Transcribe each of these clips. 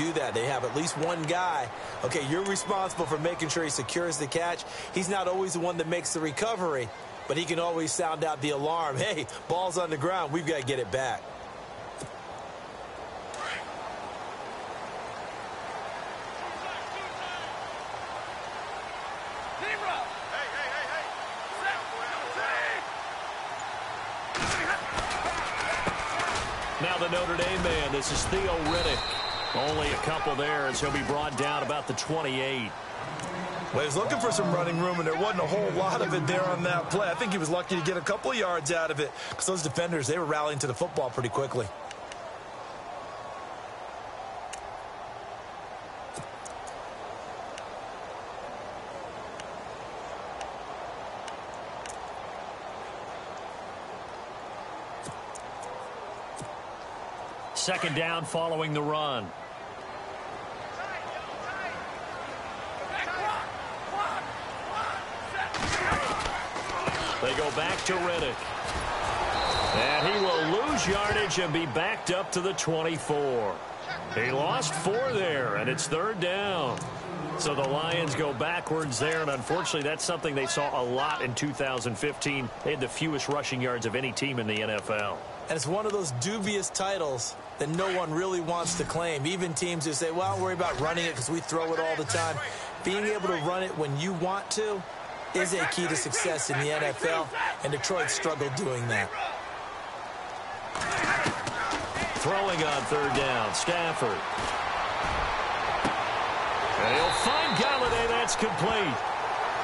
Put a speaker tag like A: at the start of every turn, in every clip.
A: do that. They have at least one guy. Okay, you're responsible for making sure he secures the catch. He's not always the one that makes the recovery, but he can always sound out the alarm. Hey, ball's on the ground. We've got to get it back.
B: Now the Notre Dame man, this is Theo Riddick. Only a couple there as he'll be brought down about the 28.
A: Well, he was looking for some running room, and there wasn't a whole lot of it there on that play. I think he was lucky to get a couple of yards out of it because those defenders, they were rallying to the football pretty quickly.
B: Second down following the run. They go back to Riddick. And he will lose yardage and be backed up to the 24. He lost 4 there, and it's third down. So the Lions go backwards there, and unfortunately that's something they saw a lot in 2015. They had the fewest rushing yards of any team in the NFL.
A: And it's one of those dubious titles that no one really wants to claim. Even teams who say, well, don't worry about running it because we throw it all the time. Being able to run it when you want to is a key to success in the NFL, and Detroit struggled doing that.
B: Throwing on third down, Stafford. And he'll find Galladay. That's complete.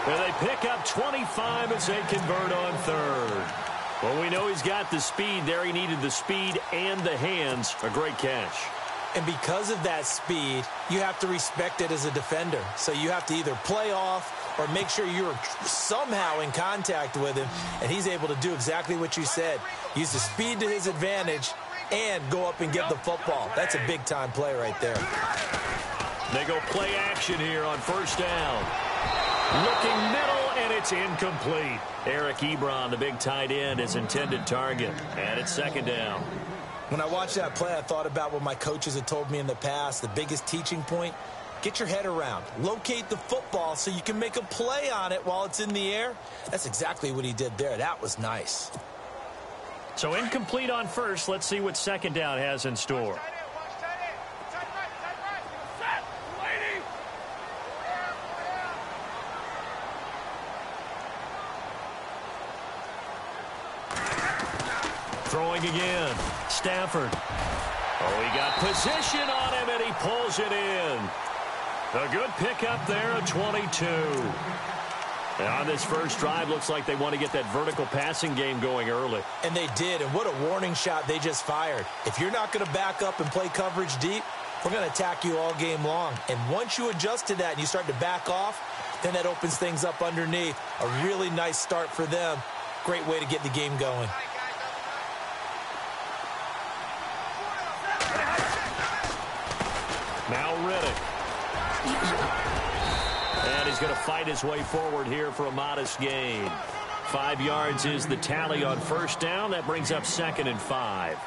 B: And they pick up 25 as they convert on third. Well, we know he's got the speed there. He needed the speed and the hands. A great catch.
A: And because of that speed, you have to respect it as a defender. So you have to either play off or make sure you're somehow in contact with him. And he's able to do exactly what you said. Use the speed to his advantage and go up and get the football. That's a big-time play right there.
B: They go play action here on first down. Looking middle, and it's incomplete. Eric Ebron, the big tight end, his intended target. And it's second down.
A: When I watched that play, I thought about what my coaches had told me in the past. The biggest teaching point, get your head around. Locate the football so you can make a play on it while it's in the air. That's exactly what he did there. That was nice.
B: So incomplete on first. Let's see what second down has in store. Throwing again. Stafford. Oh, he got position on him, and he pulls it in. A good pickup there, a 22. And on this first drive, looks like they want to get that vertical passing game going early.
A: And they did, and what a warning shot they just fired. If you're not going to back up and play coverage deep, we're going to attack you all game long. And once you adjust to that and you start to back off, then that opens things up underneath. A really nice start for them. Great way to get the game going.
B: Now Riddick. And he's going to fight his way forward here for a modest gain. 5 yards is the tally on first down. That brings up 2nd and 5.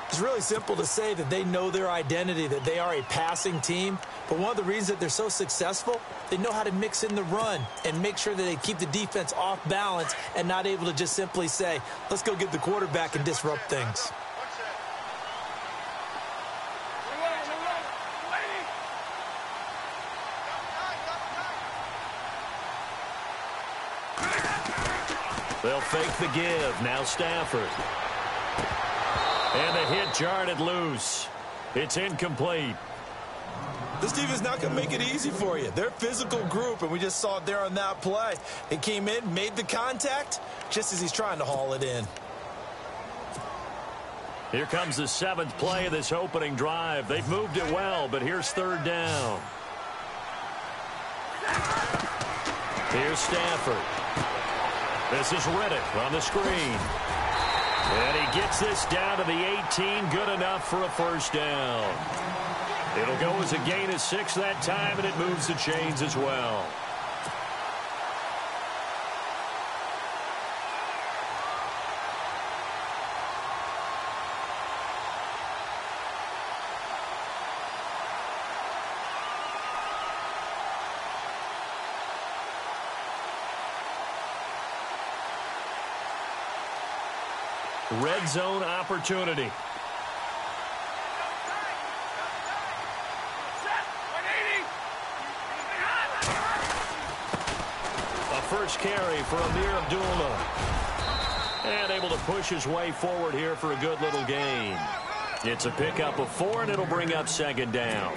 A: It's really simple to say that they know their identity, that they are a passing team. But one of the reasons that they're so successful, they know how to mix in the run and make sure that they keep the defense off balance and not able to just simply say, let's go get the quarterback and disrupt things.
B: They'll fake the give. Now Stafford. And the hit jarred loose. It's incomplete.
A: This team is not going to make it easy for you. They're a physical group, and we just saw it there on that play. They came in, made the contact, just as he's trying to haul it in.
B: Here comes the 7th play of this opening drive. They've moved it well, but here's third down. Here's Stafford. This is Riddick on the screen. And he gets this down to the 18. Good enough for a first down. It'll go as a gain of 6 that time, and it moves the chains as well. red zone opportunity. A first carry for Amir Abdullah. And able to push his way forward here for a good little gain. It's a pickup of 4, and it'll bring up second down.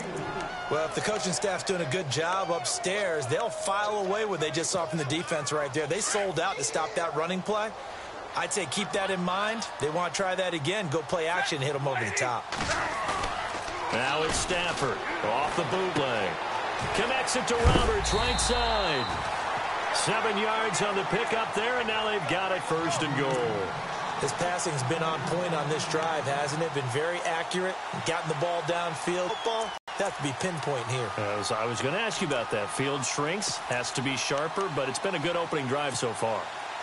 A: Well, if the coaching staff's doing a good job upstairs, they'll file away what they just saw from the defense right there. They sold out to stop that running play. I'd say keep that in mind. They want to try that again. Go play action, hit them over the top.
B: Now it's Stafford off the bootleg. Connects it to Roberts, right side. 7 yards on the pickup there, and now they've got it first and goal.
A: His passing's been on point on this drive, hasn't it? Been very accurate, gotten the ball downfield. Football, that to be pinpoint here.
B: I was going to ask you about that. Field shrinks, has to be sharper, but it's been a good opening drive so far.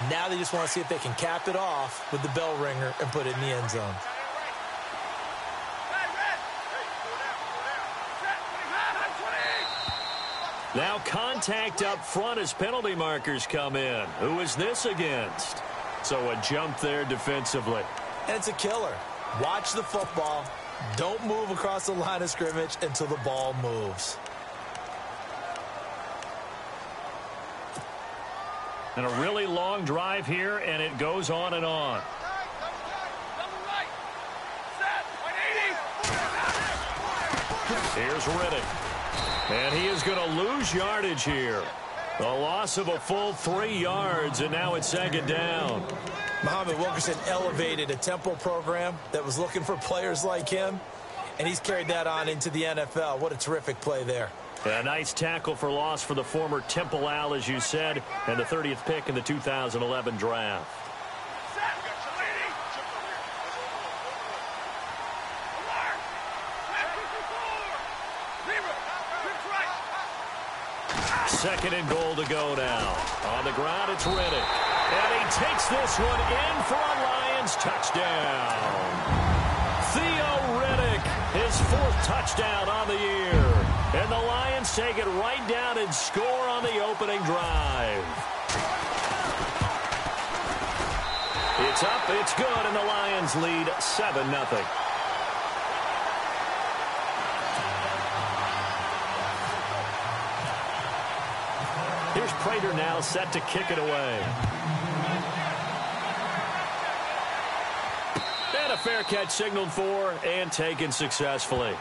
A: Now they just want to see if they can cap it off with the bell ringer and put it in the end zone.
B: Now contact up front as penalty markers come in. Who is this against? So a jump there defensively.
A: And it's a killer. Watch the football. Don't move across the line of scrimmage until the ball moves.
B: And a really long drive here, and it goes on and on. Here's Riddick. And he is going to lose yardage here. A loss of a full 3 yards, and now it's second down.
A: Muhammad Wilkerson elevated a Temple program that was looking for players like him, and he's carried that on into the NFL. What a terrific play there.
B: A nice tackle for loss for the former Temple Owl, as you said, and the 30th pick in the 2011 draft. Second and goal to go now. On the ground, it's Riddick. And he takes this one in for a Lions touchdown. Theo Riddick, his 4th touchdown on the year. And the Lions take it right down and score on the opening drive. It's up, it's good, and the Lions lead 7-0. Here's Prater now set to kick it away. And a fair catch signaled for and taken successfully.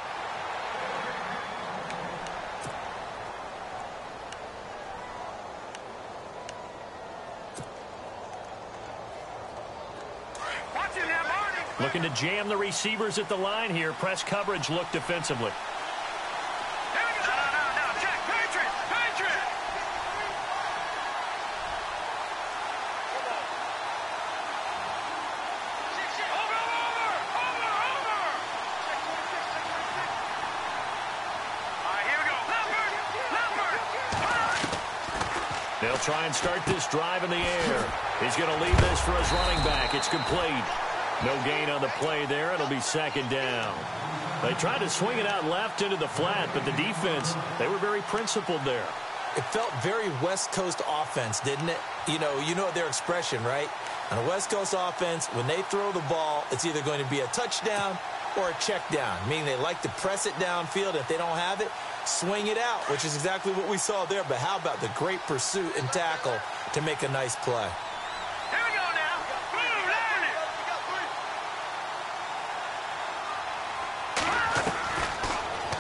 B: Looking to jam the receivers at the line here. Press coverage look defensively. They'll try and start this drive in the air. He's going to leave this for his running back. It's complete. No gain on the play there. It'll be second down. They tried to swing it out left into the flat, but the defense, they were very principled there.
A: It felt very West Coast offense, didn't it? You know their expression, right? On a West Coast offense, when they throw the ball, it's either going to be a touchdown or a check down, meaning they like to press it downfield. If they don't have it, swing it out, which is exactly what we saw there. But how about the great pursuit and tackle to make a nice play?
C: Here we go now.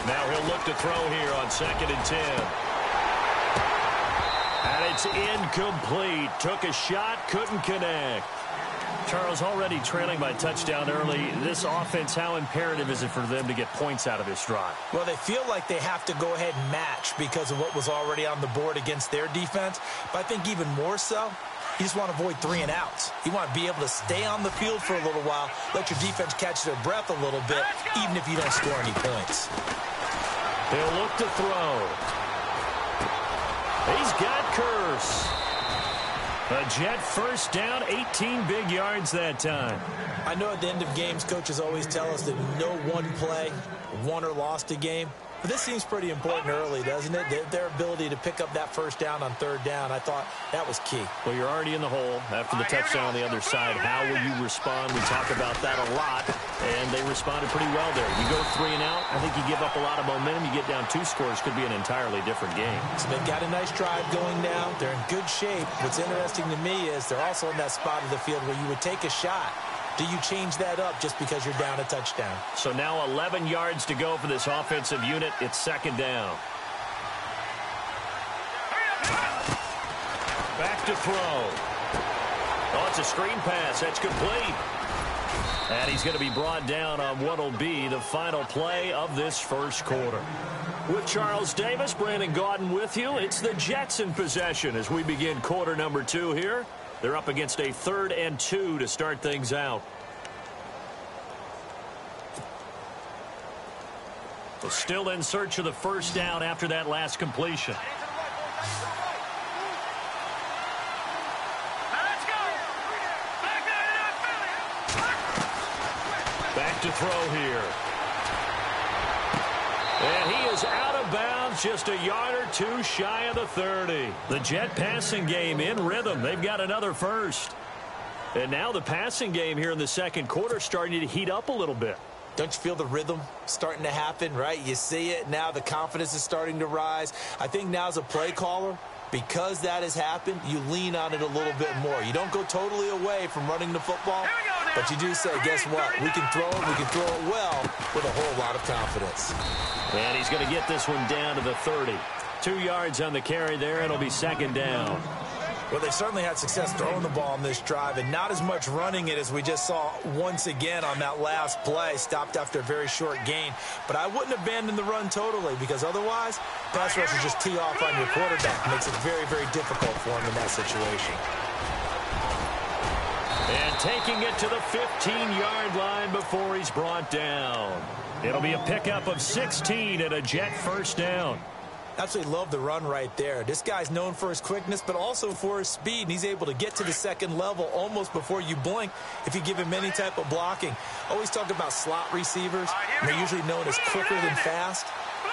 B: Now he'll look to throw here on 2nd and 10. And it's incomplete. Took a shot, couldn't connect. Charles, already trailing by touchdown early. This offense, how imperative is it for them to get points out of this drive?
A: Well, they feel like they have to go ahead and match because of what was already on the board against their defense. But I think even more so, you just want to avoid 3 and outs. You want to be able to stay on the field for a little while, let your defense catch their breath a little bit, even if you don't score any points.
B: He'll look to throw. He's got Curse. A Jet first down, 18 big yards that time.
A: I know at the end of games, coaches always tell us that no one play won or lost a game. But this seems pretty important early, doesn't it? Their ability to pick up that first down on third down, I thought that was key.
B: Well, you're already in the hole after the touchdown on the other side. How will you respond? We talk about that a lot, and they responded pretty well there. You go 3 and out, I think you give up a lot of momentum. You get down 2 scores, could be an entirely different game.
A: So they've got a nice drive going now. They're in good shape. What's interesting to me is they're also in that spot of the field where you would take a shot. Do you change that up just because you're down a touchdown?
B: So now 11 yards to go for this offensive unit. It's second down. Back to throw. Oh, it's a screen pass. That's complete. And he's going to be brought down on what will be the final play of this first quarter. With Charles Davis, Brandon Gaudin with you. It's the Jets in possession as we begin quarter number 2 here. They're up against a 3rd and 2 to start things out. Well, still in search of the first down after that last completion. Back to throw here. And he is out of bounds, just a yard or 2 shy of the 30. The Jet passing game in rhythm. They've got another first. And now the passing game here in the second quarter starting to heat up a little bit.
A: Don't you feel the rhythm starting to happen, right? You see it now. The confidence is starting to rise. I think now as a play caller, because that has happened, you lean on it a little bit more. You don't go totally away from running the football, but you do say, guess what? We can throw it. We can throw it well with a whole lot of confidence.
B: And he's going to get this one down to the 30. 2 yards on the carry there. It'll be second down.
A: Well, they certainly had success throwing the ball on this drive and not as much running it as we just saw once again on that last play. Stopped after a very short gain. But I wouldn't abandon the run totally because otherwise, pass rushers just tee off on your quarterback. Makes it very, very difficult for him in that situation.
B: And taking it to the 15-yard line before he's brought down. It'll be a pickup of 16 and a Jet first down.
A: Absolutely love the run right there. This guy's known for his quickness, but also for his speed, and he's able to get to the second level almost before you blink if you give him any type of blocking. Always talk about slot receivers, and they're usually known as quicker than fast.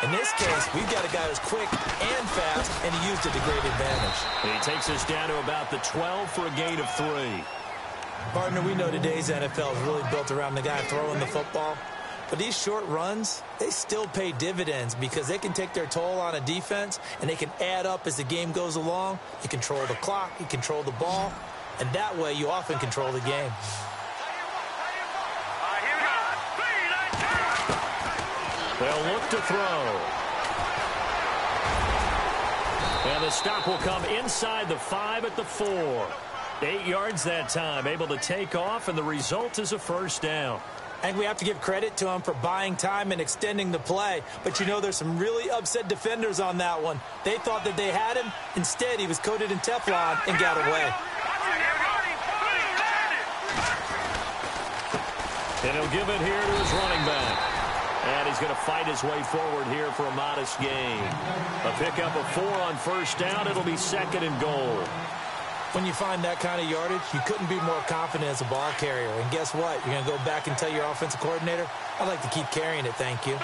A: In this case, we've got a guy who's quick and fast, and he used it to great advantage.
B: And he takes us down to about the 12 for a gain of 3.
A: Partner, we know today's NFL is really built around the guy throwing the football. But these short runs, they still pay dividends because they can take their toll on a defense and they can add up as the game goes along. You control the clock, you control the ball, and that way you often control the game.
B: They'll look to throw. And the stop will come inside the 5 at the 4. 8 yards that time, able to take off, and the result is a first down.
A: I think we have to give credit to him for buying time and extending the play. But, you know, there's some really upset defenders on that one. They thought that they had him. Instead, he was coated in Teflon and got away.
B: And he'll give it here to his running back. And he's going to fight his way forward here for a modest gain. A pickup of 4 on first down. It'll be second and goal.
A: When you find that kind of yardage, you couldn't be more confident as a ball carrier. And guess what? You're going to go back and tell your offensive coordinator, I'd like to keep carrying it, thank you.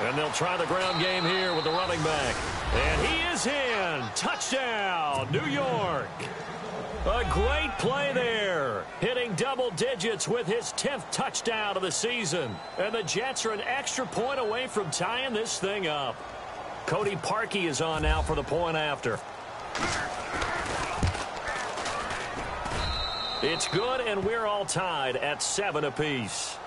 B: And they'll try the ground game here with the running back. And he is in. Touchdown, New York. A great play there, hitting double digits with his 10th touchdown of the season. And the Jets are an extra point away from tying this thing up. Cody Parkey is on now for the point after. It's good, and we're all tied at 7 apiece.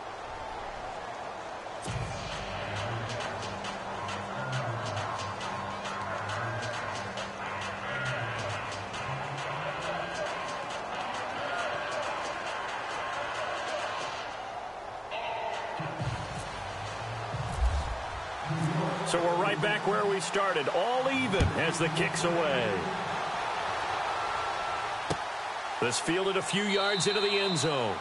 B: So we're right back where we started, all even as the kick's away. This fielded a few yards into the end zone.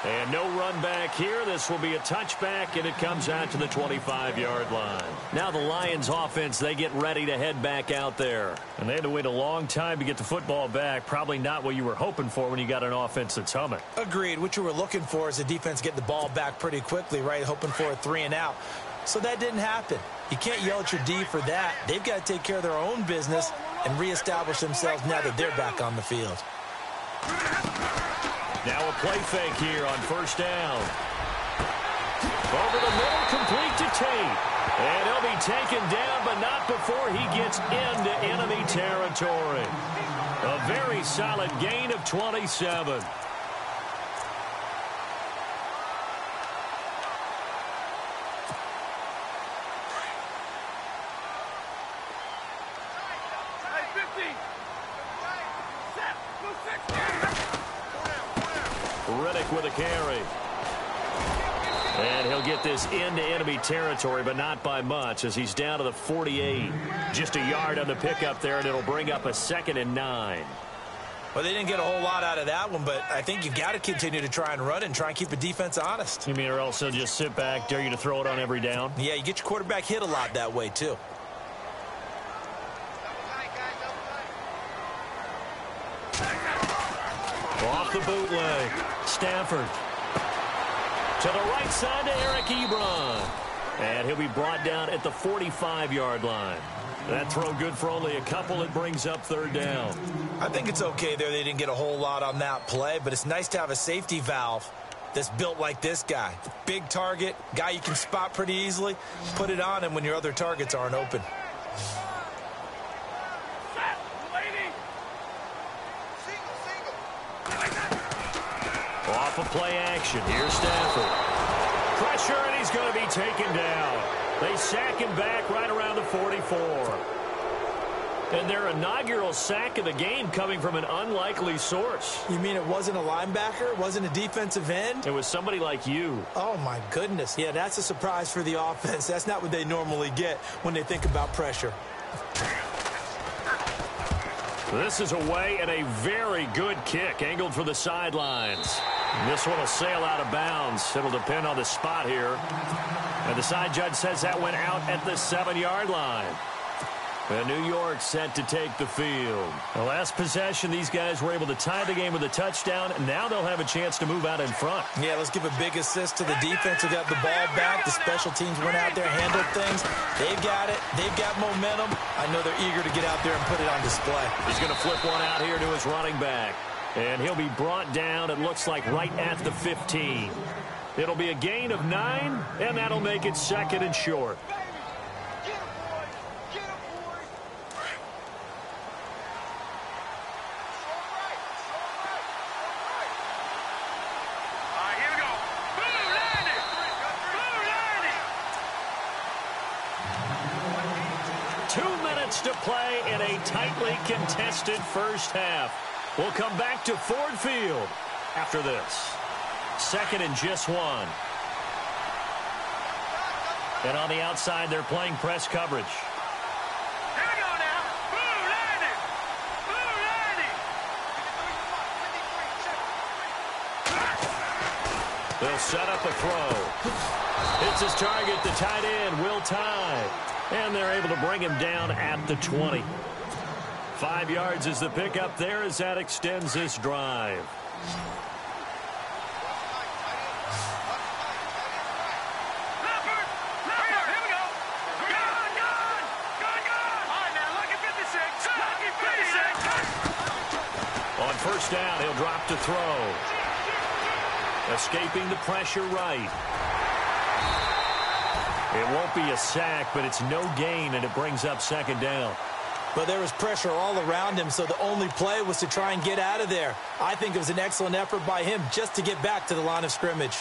B: And no run back here. This will be a touchback, and it comes out to the 25-yard line. Now the Lions offense, they get ready to head back out there. And they had to wait a long time to get the football back. Probably not what you were hoping for when you got an offense that's humming.
A: Agreed. What you were looking for is a defense getting the ball back pretty quickly, right? Hoping for a 3-and-out. So that didn't happen. You can't yell at your D for that. They've got to take care of their own business and reestablish themselves now that they're back on the field.
B: Now a play fake here on first down. Over the middle, complete to Tate. And he'll be taken down, but not before he gets into enemy territory. A very solid gain of 27. With a carry. And he'll get this into enemy territory, but not by much, as he's down to the 48. Just a yard on the pickup there, and it'll bring up a 2nd and 9.
A: Well, they didn't get a whole lot out of that one, but I think you've got to continue to try and run and try and keep the defense honest.
B: You mean, or else they'll just sit back, dare you to throw it on every down?
A: Yeah, you get your quarterback hit a lot that way, too.
B: Off the bootleg. Stafford. To the right side to Eric Ebron. And he'll be brought down at the 45-yard line. That throw good for only a couple. It brings up 3rd down.
A: I think it's okay there. They didn't get a whole lot on that play, but it's nice to have a safety valve that's built like this guy. Big target, guy you can spot pretty easily. Put it on him when your other targets aren't open.
B: Off of play action. Here's Stafford. Pressure, and he's going to be taken down. They sack him back right around the 44. And their inaugural sack of the game coming from an unlikely source.
A: You mean it wasn't a linebacker? It wasn't a defensive end?
B: It was somebody like you.
A: Oh, my goodness. Yeah, that's a surprise for the offense. That's not what they normally get when they think about pressure.
B: This is away, and a very good kick angled for the sidelines. This one will sail out of bounds. It'll depend on the spot here. And the side judge says that went out at the 7-yard line. And New York set to take the field. The last possession, these guys were able to tie the game with a touchdown, and now they'll have a chance to move out in front.
A: Yeah, let's give a big assist to the defense who got the ball back. The special teams went out there, handled things. They've got it. They've got momentum. I know they're eager to get out there and put it on display.
B: He's going to flip one out here to his running back. And he'll be brought down, it looks like, right at the 15. It'll be a gain of 9, and that'll make it 2nd and short. To play in a tightly contested first half. We'll come back to Ford Field after this. 2nd and just 1. And on the outside, they're playing press coverage.
C: Here we go now. Blue landing. Blue landing.
B: They'll set up a throw. It's his target, the tight end, Will Tye. And they're able to bring him down at the 20. 5 yards is the pickup there as that extends this drive.
C: Leopard. Here we go. Gone. All right, now, lucky 56. Lucky 56.
B: On first down, he'll drop to throw. Escaping the pressure right. It won't be a sack, but it's no gain, and it brings up 2nd down.
A: But there was pressure all around him, so the only play was to try and get out of there. I think it was an excellent effort by him just to get back to the line of scrimmage.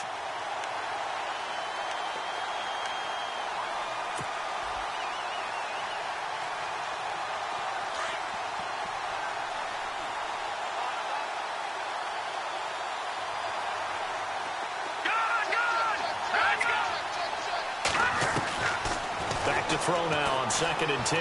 B: Throw now on 2nd and 10.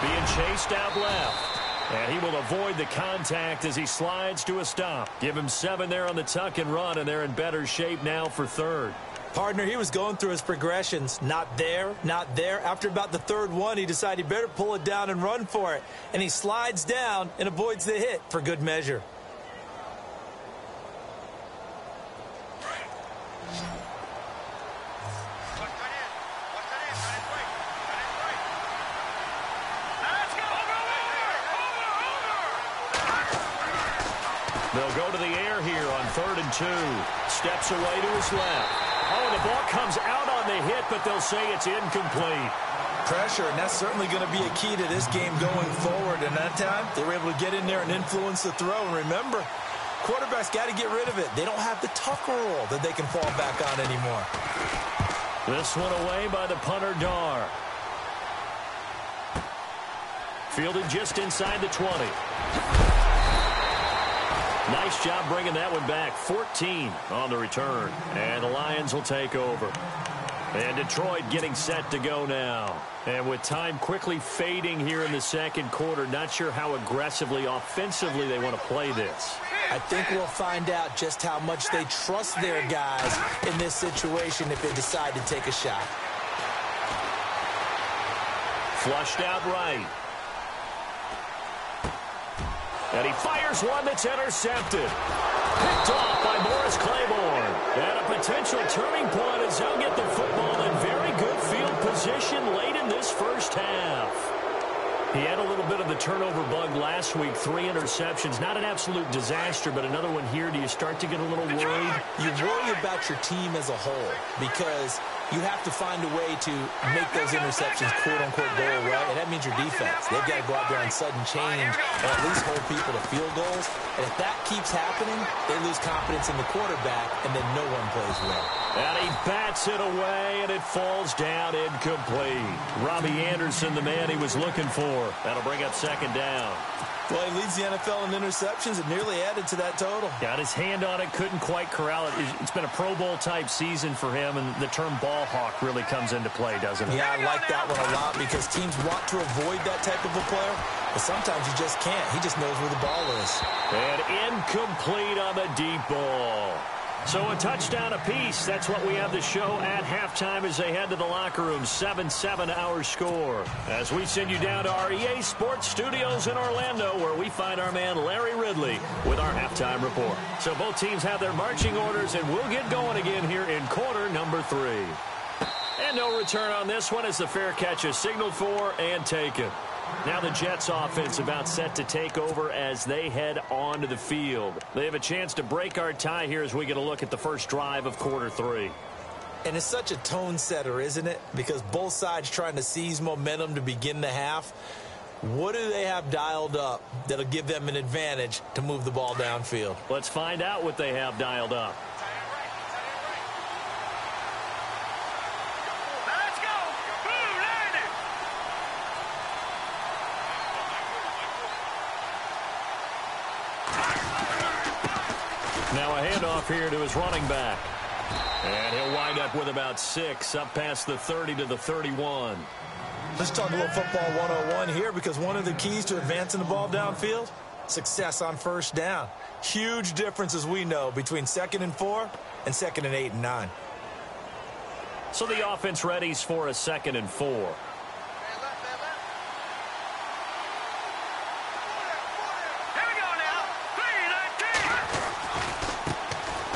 B: Being chased out left. And he will avoid the contact as he slides to a stop. Give him 7 there on the tuck and run, and they're in better shape now for third.
A: Partner, he was going through his progressions. Not there, not there. After about the third one, he decided he better pull it down and run for it. And he slides down and avoids the hit for good measure.
B: They'll go to the air here on 3rd and 2. Steps away to his left. Oh, the ball comes out on the hit, but they'll say it's incomplete.
A: Pressure, and that's certainly going to be a key to this game going forward. And that time, they were able to get in there and influence the throw. And remember, quarterbacks got to get rid of it. They don't have the tuck rule that they can fall back on anymore.
B: This one away by the punter, Dar. Fielded just inside the 20. Nice job bringing that one back. 14 on the return. And the Lions will take over. And Detroit getting set to go now. And with time quickly fading here in the second quarter, not sure how aggressively, offensively they want to play this.
A: I think we'll find out just how much they trust their guys in this situation if they decide to take a shot.
B: Flushed out right. And he fires one that's intercepted. Picked off by Morris Claiborne. And a potential turning point as they'll get the football in very good field position late in this first half. He had a little bit of the turnover bug last week. 3 interceptions. Not an absolute disaster, but another one here. Do you start to get a little worried?
A: You worry about your team as a whole because you have to find a way to make those interceptions quote-unquote go away, and that means your defense. They've got to go out there on sudden change and at least hold people to field goals. And if that keeps happening, they lose confidence in the quarterback, and then no one plays well.
B: And he bats it away, and it falls down incomplete. Robbie Anderson, the man he was looking for. That'll bring up 2nd down.
A: Well, he leads the NFL in interceptions and nearly added to that total.
B: Got his hand on it, couldn't quite corral it. It's been a Pro Bowl-type season for him, and the term ball hawk really comes into play, doesn't it?
A: Yeah, I like that one a lot because teams want to avoid that type of a player, but sometimes you just can't. He just knows where the ball is.
B: And incomplete on the deep ball. So a touchdown apiece. That's what we have the show at halftime as they head to the locker room. 7-7 our score. As we send you down to our EA Sports Studios in Orlando, where we find our man Larry Ridley with our halftime report. So both teams have their marching orders, and we'll get going again here in quarter number 3. And no return on this one as the fair catch is signaled for and taken. Now the Jets offense about set to take over as they head onto the field. They have a chance to break our tie here as we get a look at the first drive of quarter 3.
A: And it's such a tone setter, isn't it? Because both sides trying to seize momentum to begin the half. What do they have dialed up that'll give them an advantage to move the ball downfield?
B: Let's find out what they have dialed up. Now a handoff here to his running back. And he'll wind up with about 6 up past the 30 to the 31.
A: Let's talk a little football 101 here because one of the keys to advancing the ball downfield, success on first down. Huge difference, as we know, between 2nd and 4 and 2nd and 8 and 9.
B: So the offense readies for a 2nd and 4.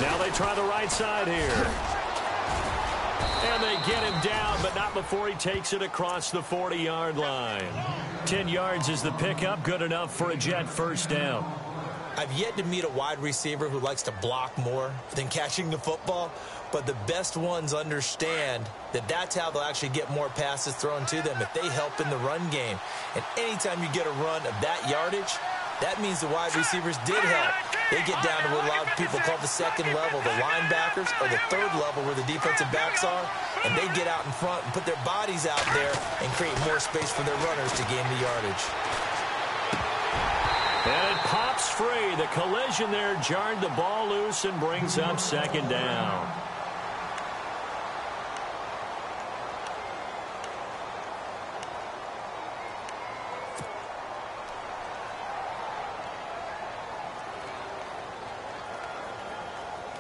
B: Now they try the right side here. And they get him down, but not before he takes it across the 40-yard line. 10 yards is the pickup, good enough for a Jet first down.
A: I've yet to meet a wide receiver who likes to block more than catching the football, but the best ones understand that that's how they'll actually get more passes thrown to them if they help in the run game. And anytime you get a run of that yardage, that means the wide receivers did help. They get down to what a lot of people call the 2nd level, the linebackers, or the 3rd level where the defensive backs are, and they get out in front and put their bodies out there and create more space for their runners to gain the yardage.
B: And it pops free. The collision there jarred the ball loose and brings up 2nd down.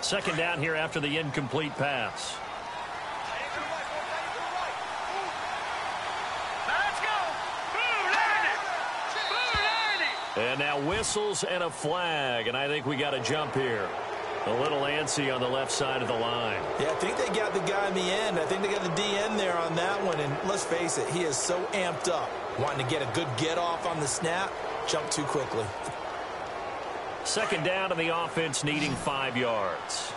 B: Second down here after the incomplete pass.
C: Let's go. Boo, learn it.
B: And now whistles and a flag, and I think we got a jump here. A little antsy on the left side of the line.
A: Yeah, I think they got the guy in the end. I think they got the DN there on that one. And let's face it, he is so amped up, wanting to get a good get off on the snap, jump too quickly.
B: Second down, and the offense needing 5 yards.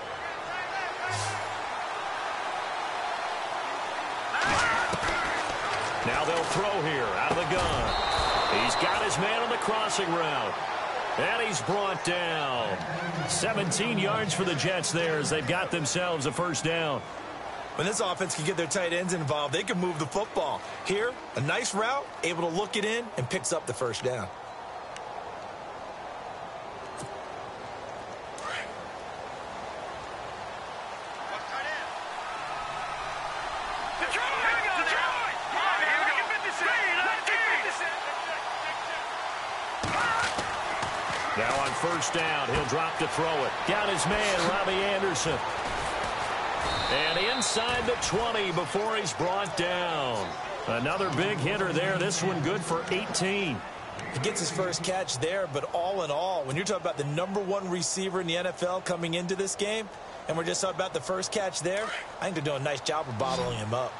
B: Now they'll throw here out of the gun. He's got his man on the crossing route. And he's brought down. 17 yards for the Jets there as they've got themselves a first down.
A: When this offense can get their tight ends involved, they can move the football. Here, a nice route, able to look it in, and picks up the first down.
B: Now on first down, he'll drop to throw it. Got his man, Robbie Anderson. And inside the 20 before he's brought down. Another big hitter there. This one good for 18.
A: He gets his first catch there, but all in all, when you're talking about the #1 receiver in the NFL coming into this game, and we're just talking about the first catch there, I think they're doing a nice job of bottling him up.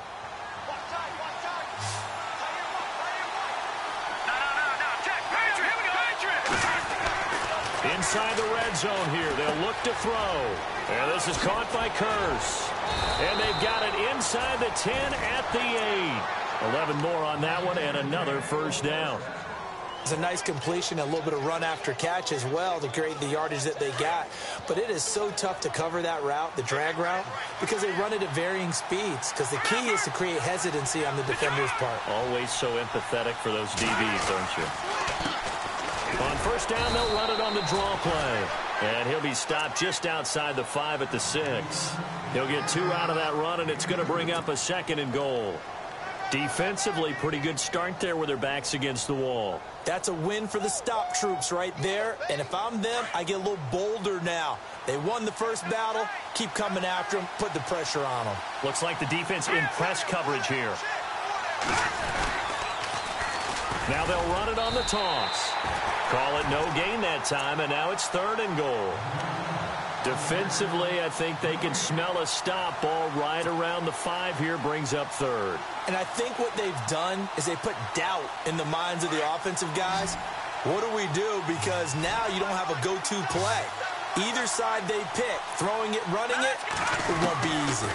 B: Inside the red zone here. They'll look to throw. And this is caught by Curse. And they've got it inside the 10 at the 8. 11 more on that one and another first down.
A: It's a nice completion, a little bit of run after catch as well to create the yardage that they got. But it is so tough to cover that route, the drag route, because they run it at varying speeds. Because the key is to create hesitancy on the defender's part.
B: Always so empathetic for those DBs, aren't you? On first down, they'll run it on the draw play. And he'll be stopped just outside the 5 at the 6. He'll get 2 out of that run, and it's going to bring up a 2nd and goal. Defensively, pretty good start there with their backs against the wall.
A: That's a win for the stop troops right there. And if I'm them, I get a little bolder now. They won the first battle. Keep coming after them. Put the pressure on them.
B: Looks like the defense in press coverage here. Now they'll run it on the toss. Call it no gain that time, and now it's 3rd and goal. Defensively, I think they can smell a stop. Ball right around the 5 here, brings up 3rd.
A: And I think what they've done is they put doubt in the minds of the offensive guys. What do we do? Because now you don't have a go-to play. Either side they pick, throwing it, running it, it won't be easy.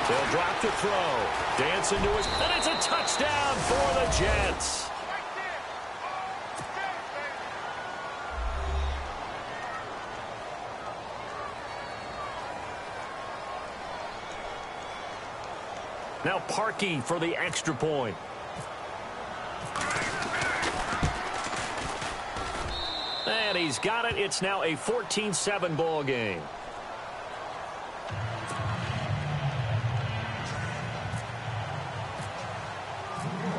B: They'll drop to throw. Dance into his, and it's a touchdown for the Jets. Now Parkey for the extra point. And he's got it. It's now a 14-7 ball game.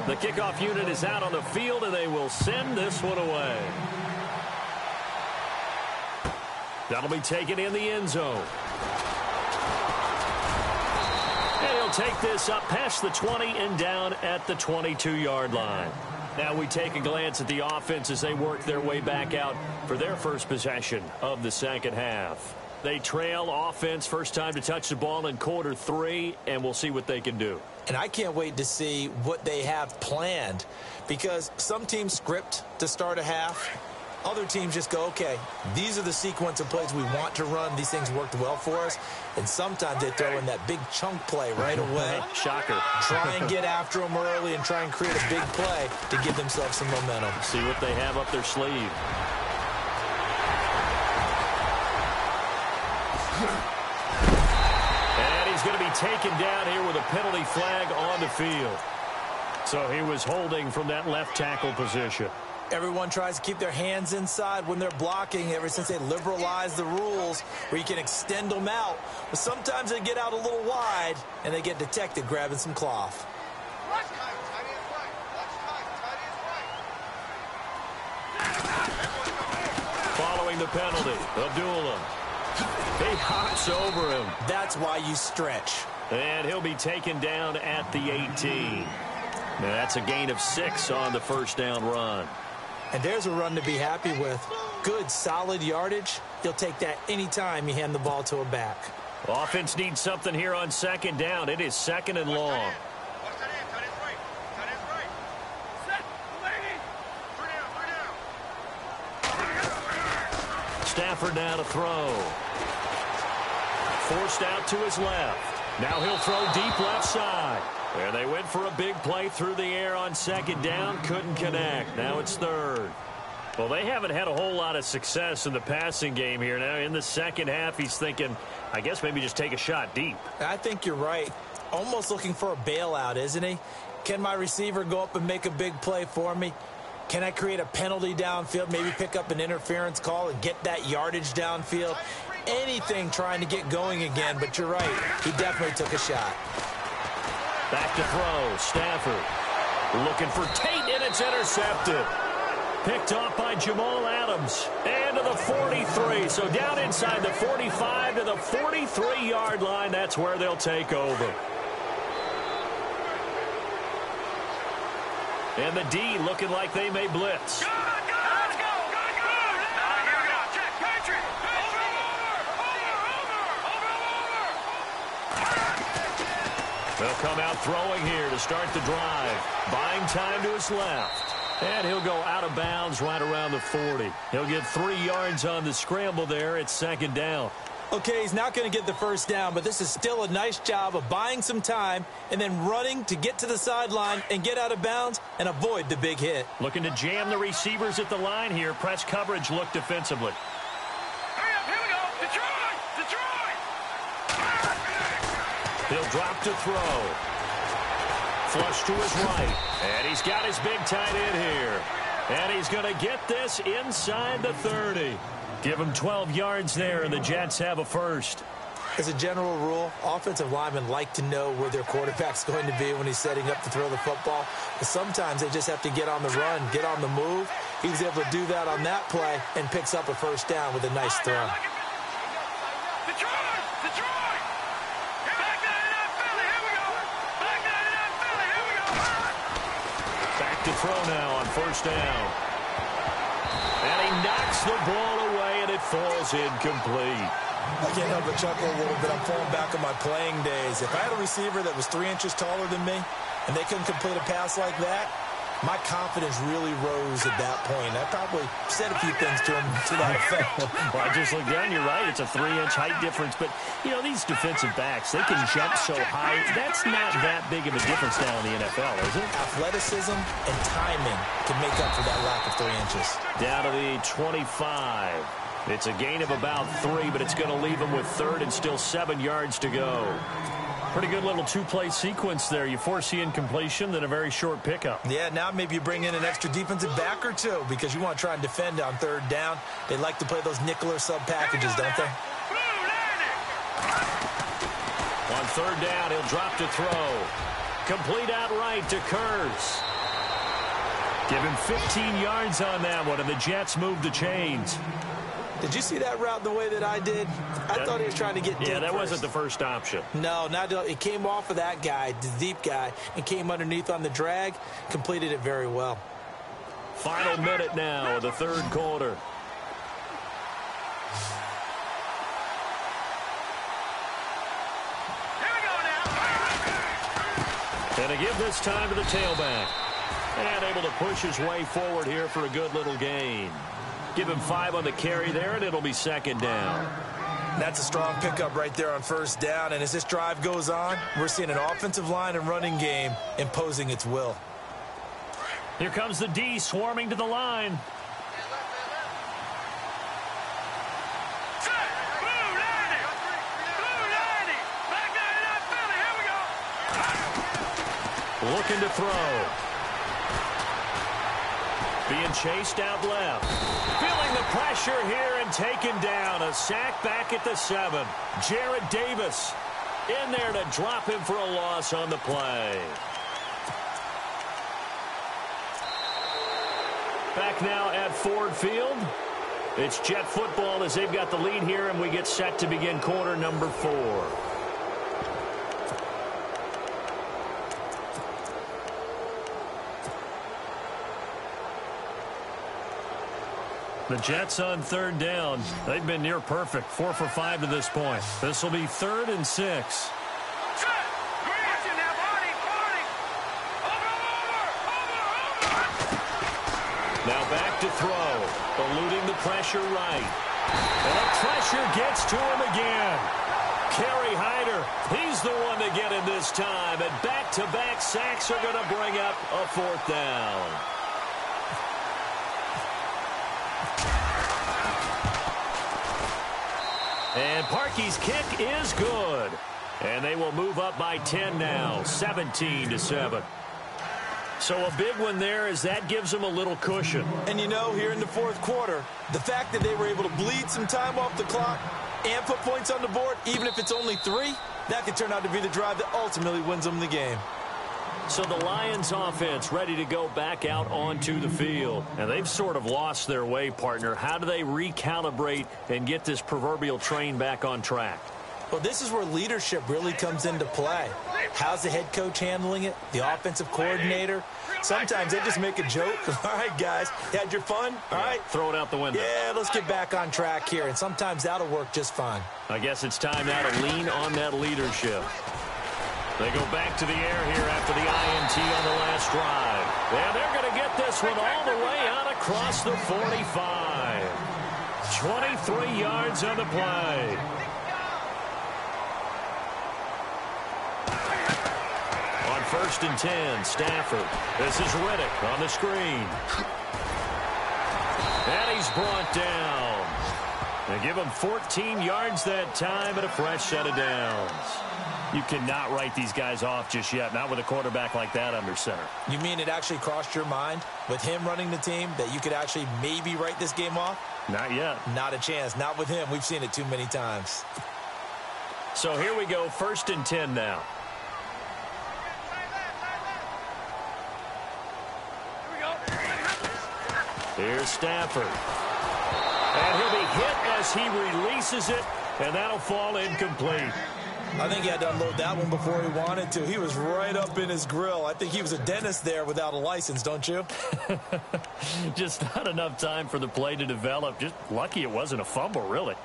B: The kickoff unit is out on the field, and they will send this one away. That'll be taken in the end zone. And he'll take this up past the 20 and down at the 22-yard line. Now we take a glance at the offense as they work their way back out for their first possession of the second half. They trail offense, first time to touch the ball in quarter 3, and we'll see what they can do.
A: And I can't wait to see what they have planned, because some teams script to start a half. Other teams just go, okay, these are the sequence of plays we want to run. These things worked well for us. And sometimes they throw in that big chunk play right away.
B: Shocker.
A: Try and get after them early and try and create a big play to give themselves some momentum.
B: See what they have up their sleeve. And he's going to be taken down here with a penalty flag on the field. So he was holding from that left tackle position.
A: Everyone tries to keep their hands inside when they're blocking ever since they liberalized the rules where you can extend them out. But sometimes they get out a little wide and they get detected grabbing some cloth.
B: Following the penalty, Abdullah. He hops over him.
A: That's why you stretch.
B: And he'll be taken down at the 18. Now that's a gain of 6 on the first down run.
A: And there's a run to be happy with. Good, solid yardage. You'll take that anytime you hand the ball to a back.
B: Offense needs something here on second down. It is second and long. Stafford now to throw. Forced out to his left. Now he'll throw deep left side. And they went for a big play through the air on second down. Couldn't connect. Now it's third. Well, they haven't had a whole lot of success in the passing game here. Now in the second half, he's thinking, I guess maybe just take a shot deep.
A: I think you're right. Almost looking for a bailout, isn't he? Can my receiver go up and make a big play for me? Can I create a penalty downfield, maybe pick up an interference call and get that yardage downfield? Anything trying to get going again, but you're right. He definitely took a shot.
B: Back to throw. Stafford looking for Tate, and it's intercepted. Picked off by Jamal Adams. And to the 43. So down inside the 45 to the 43-yard line. That's where they'll take over. And the D looking like they may blitz. They'll come out throwing here to start the drive. Buying time to his left. And he'll go out of bounds right around the 40. He'll get 3 yards on the scramble there. It's second down.
A: Okay, he's not going to get the first down, but this is still a nice job of buying some time and then running to get to the sideline and get out of bounds and avoid the big hit.
B: Looking to jam the receivers at the line here. Press coverage look defensively.
C: Hurry up, here we go. Detroit!
B: He'll drop to throw. Flush to his right. And he's got his big tight end here. And he's going to get this inside the 30. Give him 12 yards there, and the Jets have a first.
A: As a general rule, offensive linemen like to know where their quarterback's going to be when he's setting up to throw the football. But sometimes they just have to get on the run, get on the move. He was able to do that on that play and picks up a first down with a nice throw.
C: Detroit! Back 99 Philly, here we go! Back 99 Philly, here we go!
B: Back to throw now on first down. And he knocks the ball away, and it falls incomplete.
A: I can't help but chuckle a little bit. I'm falling back on my playing days. If I had a receiver that was 3 inches taller than me and they couldn't complete a pass like that, my confidence really rose at that point. I probably said a few things to him to that effect.
B: Well, I just looked down. You're right. It's a 3-inch height difference. But, you know, these defensive backs, they can jump so high. That's not that big of a difference now in the NFL, is it?
A: Athleticism and timing can make up for that lack of 3 inches.
B: Down to the 25. It's a gain of about 3, but it's going to leave them with third and still 7 yards to go. Pretty good little two-play sequence there. You force the incompletion, then a very short pickup.
A: Yeah, now maybe you bring in an extra defensive back or two because you want to try and defend on third down. They like to play those nickel or sub packages, don't they?
B: On third down, he'll drop to throw. Complete outright to Kurz. Give him 15 yards on that one, and the Jets move the chains.
A: Did you see that route the way that I did? I thought he was trying to get deep.
B: Yeah, that
A: first.
B: wasn't the first option.
A: No, it came off of that guy, the deep guy, and came underneath on the drag, completed it very well.
B: Final minute now of the third quarter.
C: Here we go now.
B: And to give this time to the tailback. And able to push his way forward here for a good little gain. Give him 5 on the carry there, and it'll be second down.
A: That's a strong pickup right there on first down. And as this drive goes on, we're seeing an offensive line and running game imposing its will.
B: Here comes the D swarming to the line. Looking to throw. Being chased out left. Feeling the pressure here and taken down. A sack back at the 7. Jarrett Davis in there to drop him for a loss on the play. Back now at Ford Field. It's Jet football as they've got the lead here, and we get set to begin quarter number 4. The Jets on third down. They've been near perfect. 4 for 5 to this point. This will be 3rd and 6. Now back to throw. Eluding the pressure right. And the pressure gets to him again. Kerry Hyder, he's the one to get him this time. And back-to-back sacks are going to bring up a 4th down. And Parkey's kick is good. And they will move up by 10 now, 17-7. So a big one there as that gives them a little cushion.
A: And you know, here in the 4th quarter, the fact that they were able to bleed some time off the clock and put points on the board, even if it's only 3, that could turn out to be the drive that ultimately wins them the game.
B: So the Lions offense ready to go back out onto the field. And they've sort of lost their way, partner. How do they recalibrate and get this proverbial train back on track?
A: Well, this is where leadership really comes into play. How's the head coach handling it? The offensive coordinator? Sometimes they just make a joke. All right, guys, you had your fun? All right.
B: Throw it out the window.
A: Yeah, let's get back on track here. And sometimes that'll work just fine.
B: I guess it's time now to lean on that leadership. They go back to the air here after the INT on the last drive. And they're going to get this one all the way out across the 45. 23 yards on the play. On 1st and 10, Stafford. This is Riddick on the screen. And he's brought down. They give him 14 yards that time and a fresh set of downs. You cannot write these guys off just yet, not with a quarterback like that under center.
A: You mean it actually crossed your mind with him running the team that you could actually maybe write this game off?
B: Not yet.
A: Not a chance. Not with him. We've seen it too many times.
B: So here we go, 1st and 10 now. Here's Stafford. And he'll be hit as he releases it, and that'll fall incomplete.
A: I think he had to unload that one before he wanted to. He was right up in his grill. I think he was a dentist there without a license, don't you?
B: Just not enough time for the play to develop. Just lucky it wasn't a fumble, really.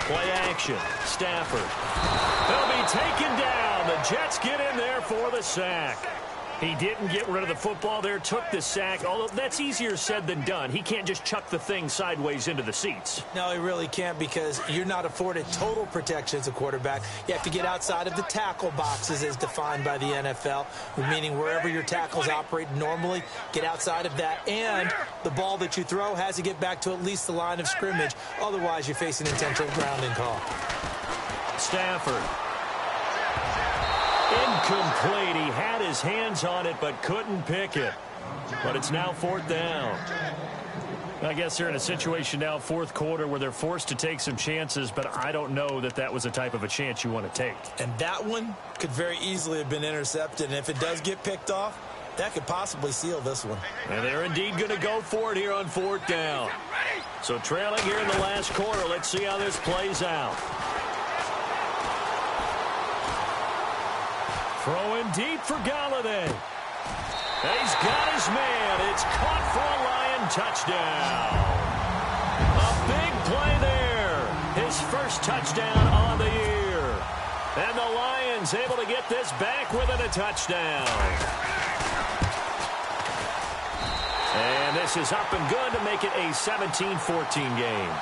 B: Play action. Stafford. He'll be taken down. The Jets get in there for the sack. He didn't get rid of the football there, took the sack, although that's easier said than done. He can't just chuck the thing sideways into the seats.
A: No, he really can't because you're not afforded total protection as a quarterback. You have to get outside of the tackle boxes as defined by the NFL, meaning wherever your tackles operate normally, get outside of that. And the ball that you throw has to get back to at least the line of scrimmage. Otherwise, you're facing an intentional grounding call.
B: Stafford. Incomplete. He had his hands on it but couldn't pick it. But it's now 4th down. I guess they're in a situation now, 4th quarter, where they're forced to take some chances, but I don't know that that was the type of a chance you want to take.
A: And that one could very easily have been intercepted. And if it does get picked off, that could possibly seal this one.
B: And they're indeed going to go for it here on 4th down. So trailing here in the last quarter. Let's see how this plays out. Throwing deep for Galladay. He's got his man. It's caught for a Lion touchdown. A big play there. His first touchdown on the year. And the Lions able to get this back within a touchdown. And this is up and good to make it a 17-14 game.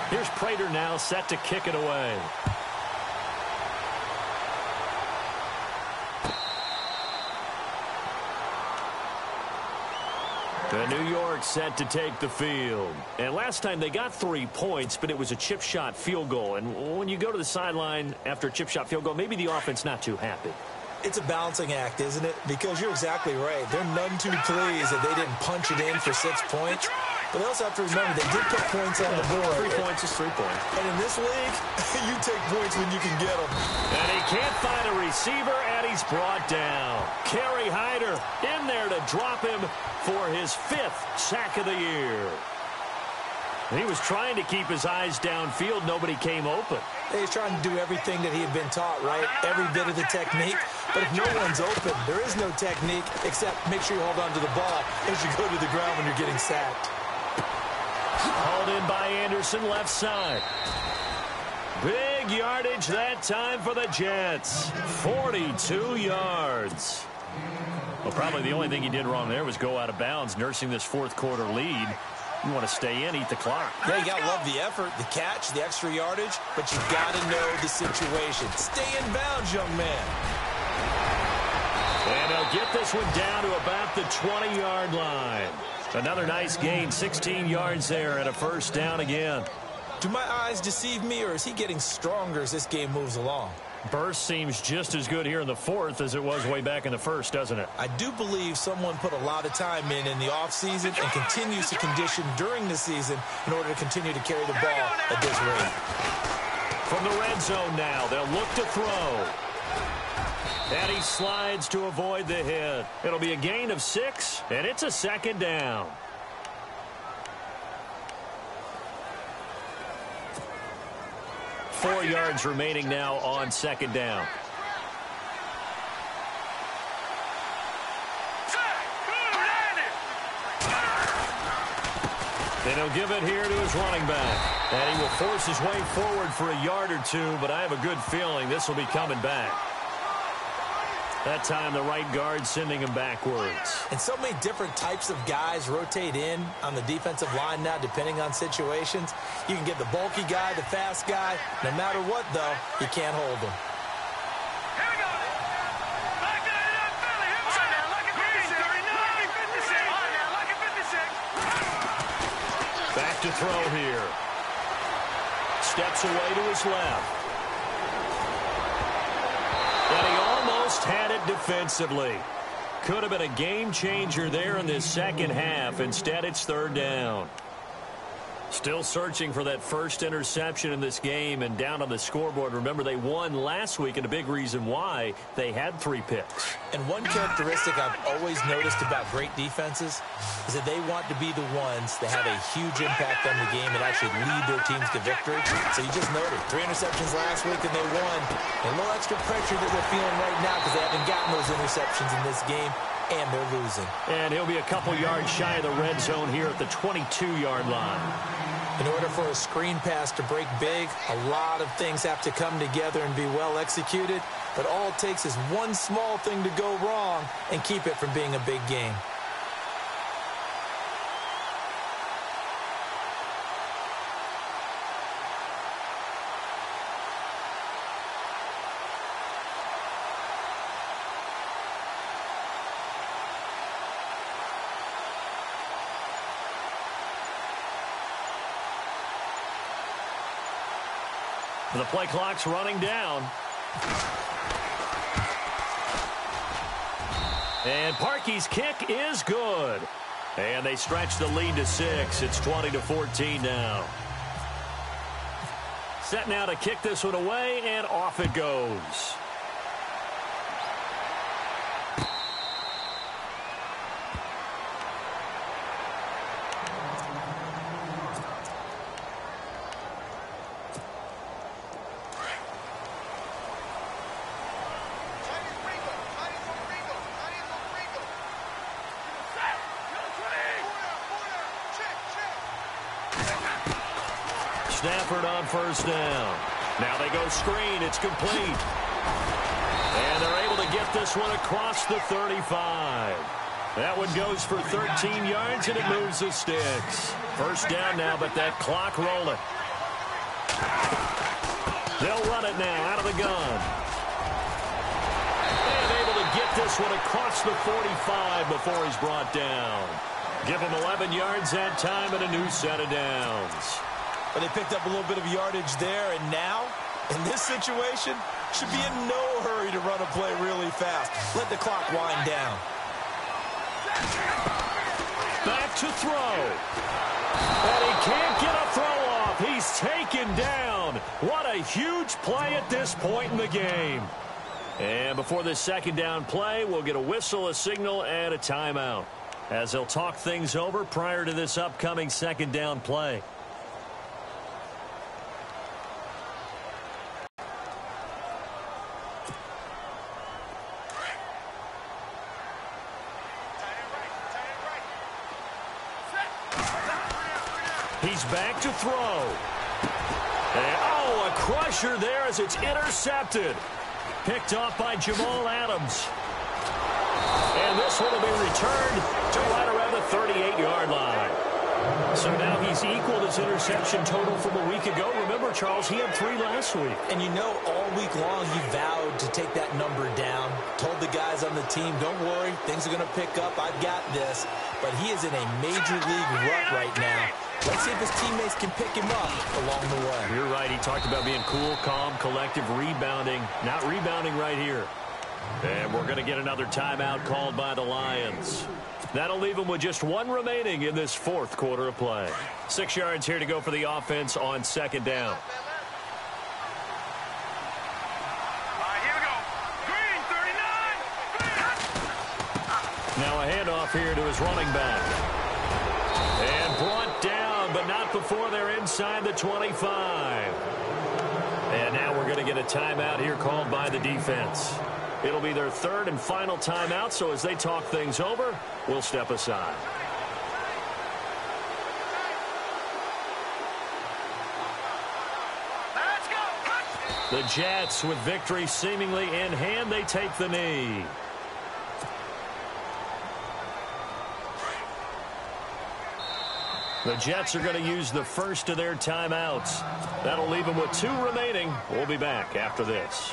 B: Here's Prater now set to kick it away. New York set to take the field. And last time they got 3 points, but it was a chip shot field goal. And when you go to the sideline after a chip shot field goal, maybe the offense not too happy.
A: It's a balancing act, isn't it? Because you're exactly right. They're none too pleased that they didn't punch it in for 6 points. But they also have to remember they did put points on the board.
B: 3 points is 3 points.
A: And in this league, you take points when you can get them.
B: And he can't find a receiver, and he's brought down. Kerry Hyder in there to drop him for his 5th sack of the year. He was trying to keep his eyes downfield. Nobody came open.
A: He's trying to do everything that he had been taught, right? Every bit of the technique. But if no one's open, there is no technique except make sure you hold on to the ball as you go to the ground when you're getting sacked.
B: Hauled in by Anderson, left side. Big yardage that time for the Jets. 42 yards. Well, probably the only thing he did wrong there was go out of bounds, nursing this fourth-quarter lead. You want to stay in, eat the clock.
A: Yeah, you got to love the effort, the catch, the extra yardage, but you got to know the situation. Stay in bounds, young man.
B: And they'll get this one down to about the 20-yard line. Another nice gain, 16 yards there and a first down again.
A: Do my eyes deceive me, or is he getting stronger as this game moves along?
B: Burst seems just as good here in the fourth as it was way back in the first, doesn't it?
A: I do believe someone put a lot of time in the offseason and continues to condition during the season in order to continue to carry the ball at this rate.
B: From the red zone now, they'll look to throw. And he slides to avoid the hit. It'll be a gain of 6, and it's a second down. Four yards remaining now on second down. Then he'll give it here to his running back. And he will force his way forward for a yard or two, but I have a good feeling this will be coming back. That time, the right guard sending him backwards.
A: And so many different types of guys rotate in on the defensive line now, depending on situations. You can get the bulky guy, the fast guy. No matter what, though, you can't hold them.
C: Here we go. Lock it up, Philly. Here we go. Lock it 56. Lock it 56.
B: Back to throw here. Steps away to his left. And he almost had it defensively. Could have been a game changer there in this second half. Instead, it's third down. Still searching for that first interception in this game and down on the scoreboard. Remember, they won last week, and a big reason why they had 3 picks.
A: And one characteristic I've always noticed about great defenses is that they want to be the ones that have a huge impact on the game and actually lead their teams to victory. So you just noted 3 interceptions last week and they won. And a little extra pressure that they're feeling right now because they haven't gotten those interceptions in this game, and they're losing.
B: And he'll be a couple yards shy of the red zone here at the 22-yard line.
A: In order for a screen pass to break big, a lot of things have to come together and be well executed. But all it takes is one small thing to go wrong and keep it from being a big game.
B: The play clock's running down. And Parkey's kick is good. And they stretch the lead to 6. It's 20-14 now. Set now to kick this one away, and off it goes. Stafford on first down. Now they go screen. It's complete. And they're able to get this one across the 35. That one goes for 13 yards, and it moves the sticks. First down now, but that clock rolling. They'll run it now out of the gun. And able to get this one across the 45 before he's brought down. Give them 11 yards that time and a new set of downs.
A: But they picked up a little bit of yardage there, and now, in this situation, should be in no hurry to run a play really fast. Let the clock wind down.
B: Back to throw. And he can't get a throw off. He's taken down. What a huge play at this point in the game. And before this second down play, we'll get a whistle, a signal, and a timeout, as they'll talk things over prior to this upcoming second down play. He's back to throw. And, oh, a crusher there as it's intercepted. Picked off by Jamal Adams. And this one will be returned to right around the 38-yard line. So now he's equaled his interception total from a week ago. Remember, Charles, he had 3 last week.
A: And you know, all week long he vowed to take that number down. Told the guys on the team, don't worry, things are going to pick up. I've got this. But he is in a major league rut right now. Let's see if his teammates can pick him up along the way.
B: You're right. He talked about being cool, calm, collective, rebounding. Not rebounding right here. And we're going to get another timeout called by the Lions. That'll leave them with just 1 remaining in this 4th quarter of play. 6 yards here to go for the offense on second down.
C: All right, here we go. Green, 39.
B: Now a handoff here to his running back. And brought down, but not before they're inside the 25. And now we're going to get a timeout here called by the defense. It'll be their 3rd and final timeout, so as they talk things over, we'll step aside.
C: Let's go.
B: The Jets, with victory seemingly in hand, they take the knee. The Jets are going to use the first of their timeouts. That'll leave them with 2 remaining. We'll be back after this.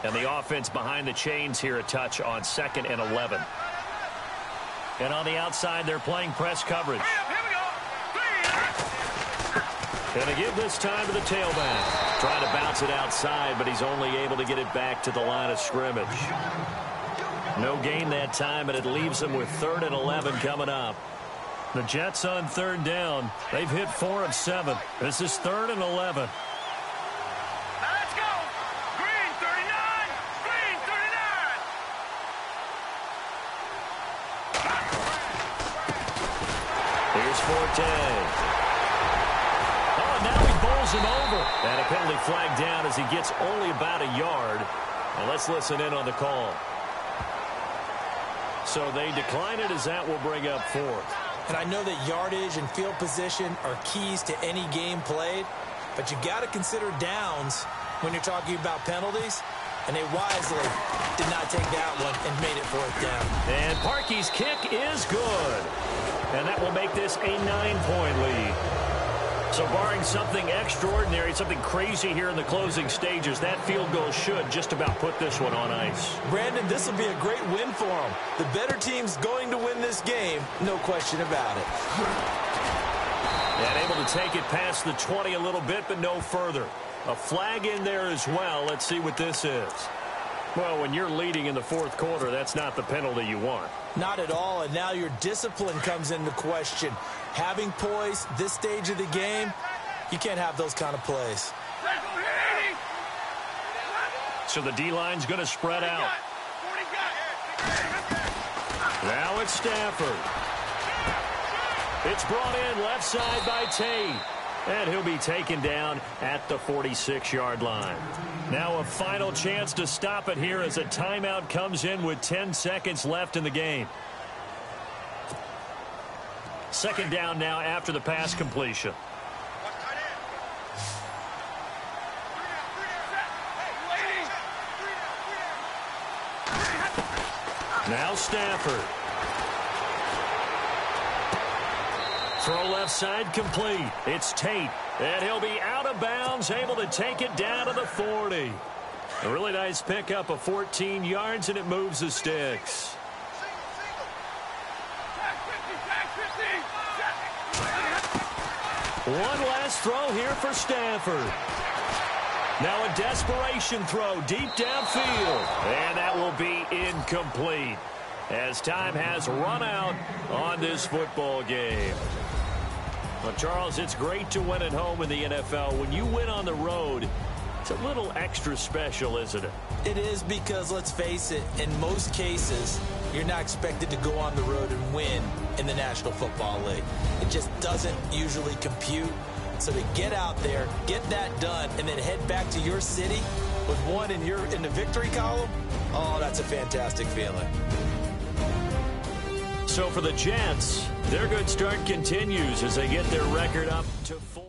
B: And the offense behind the chains here a touch on 2nd and 11. And on the outside, they're playing press coverage.
C: Here we go.
B: Going to give this time to the tailback. Trying to bounce it outside, but he's only able to get it back to the line of scrimmage. No gain that time, and it leaves them with 3rd and 11 coming up. The Jets on 3rd down. They've hit 4 of 7. This is 3rd and 11.
C: Let's go. Green, 39. Green, 39.
B: Here's Forte. Oh, and now he bowls him over. And a penalty flag down as he gets only about a yard. Well, let's listen in on the call. So they decline it as that will bring up 4th.
A: And I know that yardage and field position are keys to any game played, but you got to consider downs when you're talking about penalties, and they wisely did not take that one and made it 4th down.
B: And Parkey's kick is good. And that will make this a 9-point lead. So barring something extraordinary, something crazy here in the closing stages, that field goal should just about put this one on ice.
A: Brandon, this will be a great win for them. The better team's going to win this game, no question about it.
B: And able to take it past the 20 a little bit, but no further. A flag in there as well. Let's see what this is. Well, when you're leading in the 4th quarter, that's not the penalty you want.
A: Not at all, and now your discipline comes into question. Having poise this stage of the game, you can't have those kind of plays.
B: So the D-line's going to spread out. Now it's Stafford. It's brought in left side by Tate. And he'll be taken down at the 46-yard line. Now a final chance to stop it here as a timeout comes in with 10 seconds left in the game. 2nd down now after the pass completion. Now Stafford. Throw left side complete. It's Tate. And he'll be out of bounds, able to take it down to the 40. A really nice pickup of 14 yards, and it moves the sticks. One last throw here for Stanford. Now a desperation throw deep downfield. And that will be incomplete as time has run out on this football game. Well, Charles, it's great to win at home in the NFL. When you win on the road, it's a little extra special, isn't it?
A: It is, because let's face it, in most cases, you're not expected to go on the road and win in the National Football League. It just doesn't usually compute. So to get out there, get that done, and then head back to your city with one in the victory column, oh, that's a fantastic feeling.
B: So for the Jets, their good start continues as they get their record up to 4.